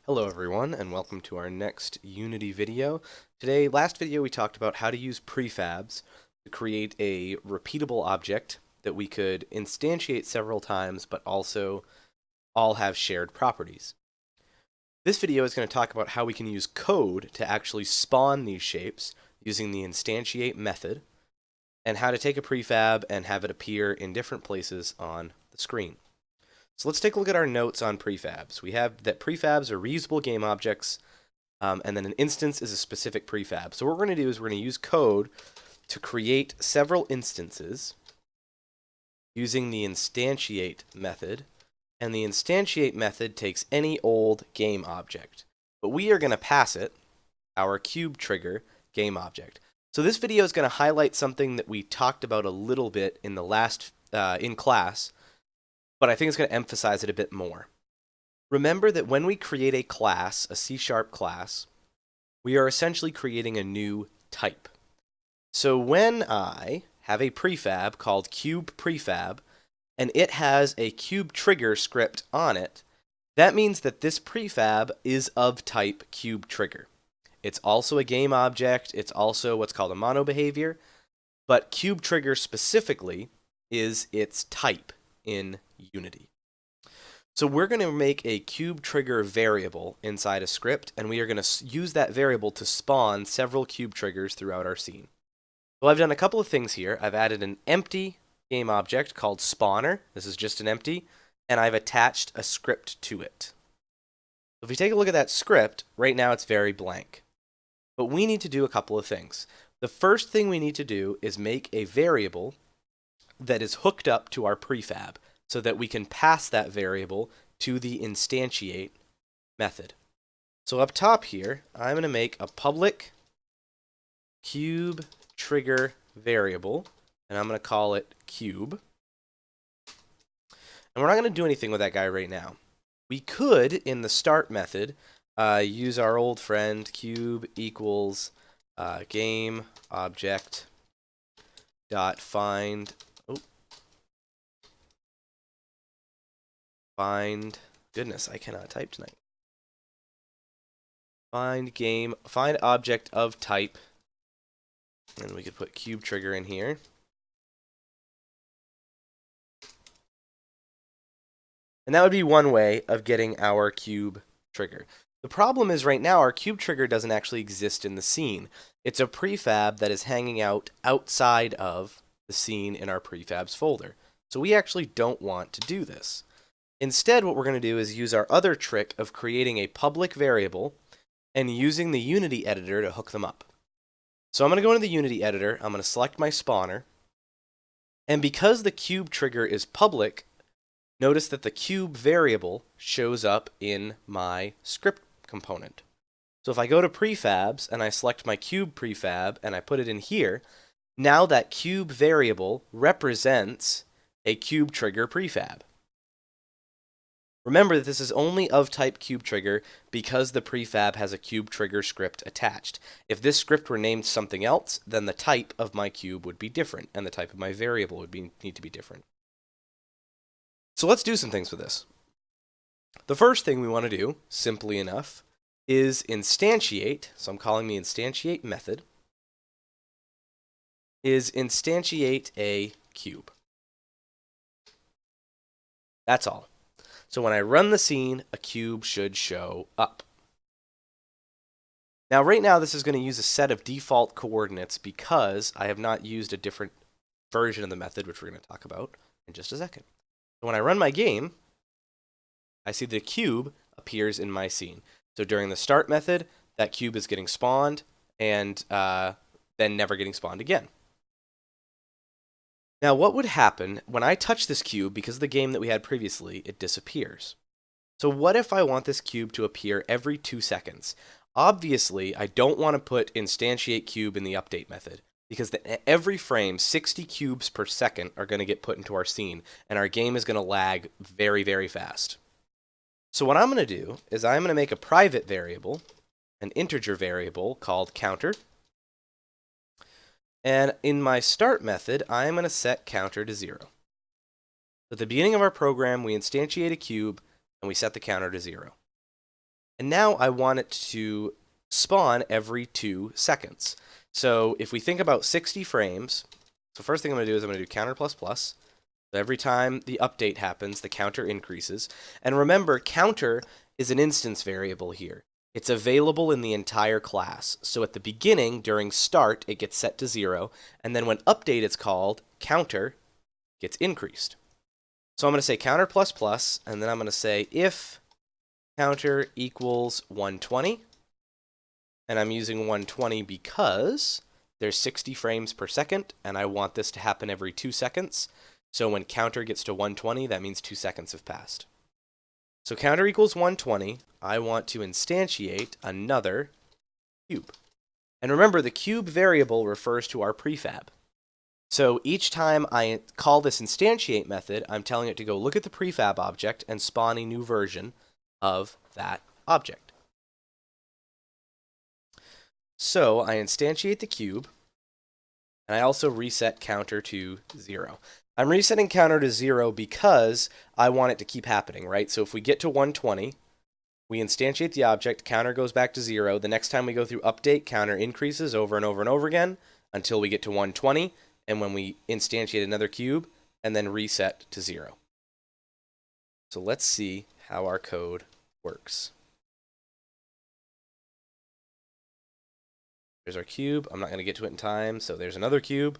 Hello everyone, and welcome to our next Unity video. Last video we talked about how to use prefabs to create a repeatable object that we could instantiate several times, but also all have shared properties. This video is going to talk about how we can use code to actually spawn these shapes using the instantiate method, and how to take a prefab and have it appear in different places on the screen. So let's take a look at our notes on prefabs. We have that prefabs are reusable game objects, and then an instance is a specific prefab. So what we're going to do is we're going to use code to create several instances using the instantiate method, and the instantiate method takes any old game object. But we are going to pass it our cube trigger game object. So this video is going to highlight something that we talked about a little bit in the last in class, but I think it's going to emphasize it a bit more. Remember that when we create a class, a C# class, we are essentially creating a new type. So when I have a prefab called cube prefab, and it has a cube trigger script on it, that means that this prefab is of type cube trigger. It's also a game object, it's also what's called a mono behavior, but cube trigger specifically is its type in Unity. So we're going to make a cube trigger variable inside a script, and we are going to use that variable to spawn several cube triggers throughout our scene. Well, I've done a couple of things here. I've added an empty game object called spawner. This is just an empty, and I've attached a script to it. So if we take a look at that script, right now it's very blank. But we need to do a couple of things. The first thing we need to do is make a variable that is hooked up to our prefab, so that we can pass that variable to the instantiate method. So up top here, I'm going to make a public cube trigger variable, and I'm going to call it cube. And we're not going to do anything with that guy right now. We could, in the start method, use our old friend cube equals game object dot find goodness, I cannot type tonight. Find object of type, and we could put cube trigger in here. And that would be one way of getting our cube trigger. The problem is right now our cube trigger doesn't actually exist in the scene. It's a prefab that is hanging out outside of the scene in our prefabs folder. So we actually don't want to do this. Instead, what we're going to do is use our other trick of creating a public variable and using the Unity editor to hook them up. So I'm going to go into the Unity editor, I'm going to select my spawner, and because the cube trigger is public, notice that the cube variable shows up in my script component. So if I go to prefabs and I select my cube prefab and I put it in here, now that cube variable represents a cube trigger prefab. Remember that this is only of type cube trigger because the prefab has a cube trigger script attached. If this script were named something else, then the type of my cube would be different, and the type of my variable would need to be different. So let's do some things with this. The first thing we want to do, simply enough, is instantiate, so I'm calling the instantiate method, is instantiate a cube. That's all. So when I run the scene, a cube should show up. Now right now this is going to use a set of default coordinates because I have not used a different version of the method, which we're going to talk about in just a second. So when I run my game, I see the cube appears in my scene. So during the start method, that cube is getting spawned and then never getting spawned again. Now what would happen when I touch this cube, because of the game that we had previously, it disappears. So what if I want this cube to appear every 2 seconds? Obviously, I don't want to put instantiate cube in the update method, because every frame, 60 cubes per second are going to get put into our scene, and our game is going to lag very, very fast. So what I'm going to do is I'm going to make a private variable, an integer variable called counter. And in my start method, I'm going to set counter to 0. At the beginning of our program, we instantiate a cube, and we set the counter to 0. And now I want it to spawn every 2 seconds. So if we think about 60 frames, so first thing I'm going to do is I'm going to do counter plus plus. So every time the update happens, the counter increases. And remember, counter is an instance variable here. It's available in the entire class. So at the beginning, during start, it gets set to 0. And then when update is called, counter gets increased. So I'm going to say counter plus plus, and then I'm going to say if counter equals 120. And I'm using 120 because there's 60 frames per second, and I want this to happen every 2 seconds. So when counter gets to 120, that means 2 seconds have passed. So counter equals 120. I want to instantiate another cube. And remember, the cube variable refers to our prefab. So each time I call this instantiate method, I'm telling it to go look at the prefab object and spawn a new version of that object. So I instantiate the cube, and I also reset counter to 0. I'm resetting counter to 0 because I want it to keep happening, right? So if we get to 120, we instantiate the object, counter goes back to 0. The next time we go through update, counter increases over and over and over again until we get to 120, and when we instantiate another cube, and then reset to 0. So let's see how our code works. There's our cube. I'm not going to get to it in time, so there's another cube.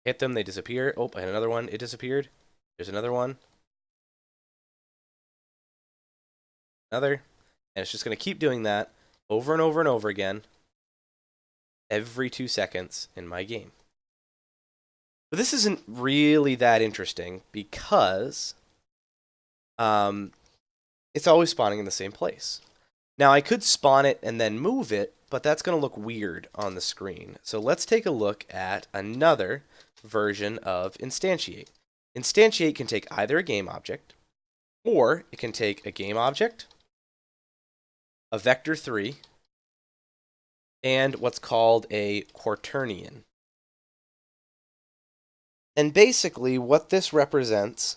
Hit them, they disappear. Oh, I had another one. It disappeared. There's another one. Another. And it's just going to keep doing that over and over and over again every 2 seconds in my game. But this isn't really that interesting because it's always spawning in the same place. Now, I could spawn it and then move it, but that's going to look weird on the screen. So let's take a look at another version of instantiate. Instantiate can take either a game object, or it can take a game object, a vector 3, and what's called a quaternion. And basically what this represents,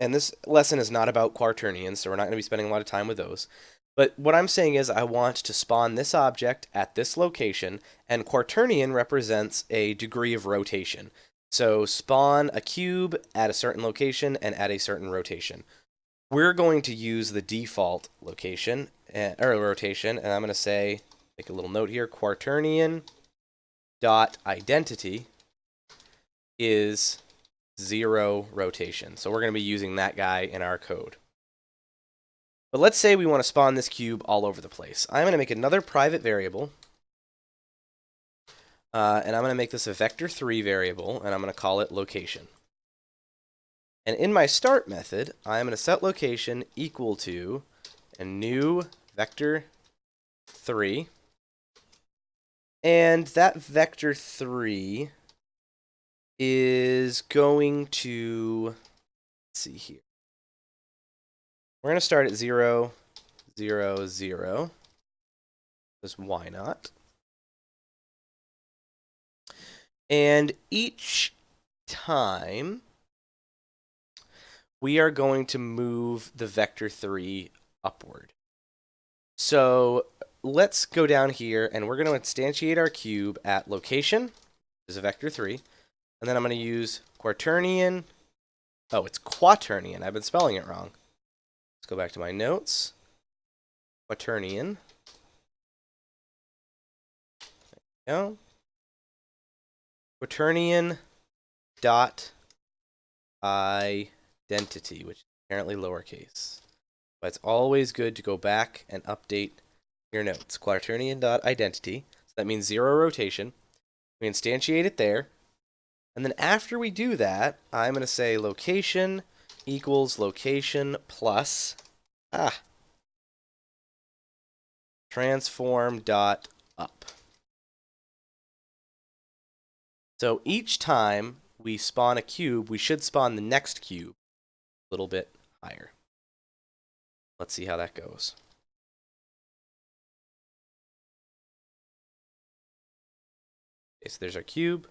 and this lesson is not about quaternions, so we're not going to be spending a lot of time with those, but what I'm saying is I want to spawn this object at this location, and quaternion represents a degree of rotation. So spawn a cube at a certain location and at a certain rotation. We're going to use the default location, or rotation, and I'm going to say, make a little note here, quaternion dot identity is 0 rotation. So we're going to be using that guy in our code. But let's say we want to spawn this cube all over the place. I'm going to make another private variable, and I'm going to make this a vector 3 variable, and I'm going to call it location. And in my start method, I'm going to set location equal to a new vector 3, and that vector 3 is going to, let's see here. We're going to start at 0, 0, 0. Because why not? And each time, we are going to move the vector 3 upward. So let's go down here, and we're going to instantiate our cube at location, which is a vector 3. And then I'm going to use quaternion. Oh, it's quaternion. I've been spelling it wrong. Let's go back to my notes. Quaternion. There we go. Quaternion dot identity, which is apparently lowercase. But it's always good to go back and update your notes. Quaternion dot identity. So that means 0 rotation. We instantiate it there. And then after we do that, I'm going to say location equals location plus transform dot up. So each time we spawn a cube, we should spawn the next cube a little bit higher. Let's see how that goes. Okay, so there's our cube.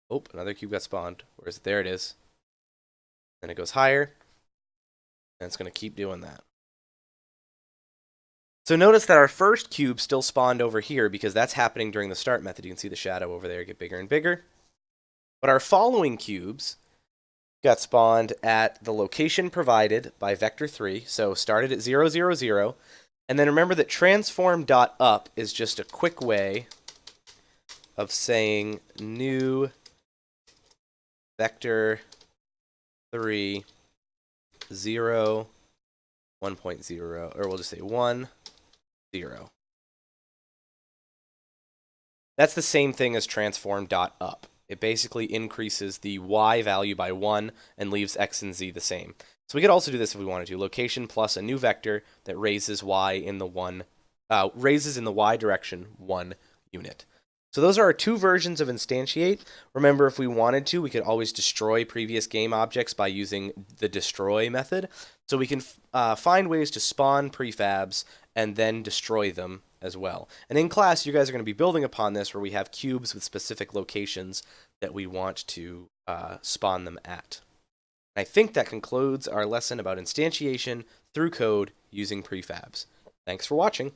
Oh, another cube got spawned. Where is it? There it is. Then it goes higher. And it's going to keep doing that. So notice that our first cube still spawned over here because that's happening during the start method. You can see the shadow over there get bigger and bigger. But our following cubes got spawned at the location provided by vector3, so started at 0, 0, 0. And then remember that transform.up is just a quick way of saying new vector 3, 0, 1.0, or we'll just say 1, 0. That's the same thing as transform.up. It basically increases the y value by 1 and leaves x and z the same. So we could also do this if we wanted to. Location plus a new vector that raises y in the raises in the y direction 1 unit. So those are our two versions of instantiate. Remember, if we wanted to, we could always destroy previous game objects by using the destroy method. So we can find ways to spawn prefabs and then destroy them as well. And in class, you guys are going to be building upon this, where we have cubes with specific locations that we want to spawn them at. And I think that concludes our lesson about instantiation through code using prefabs. Thanks for watching.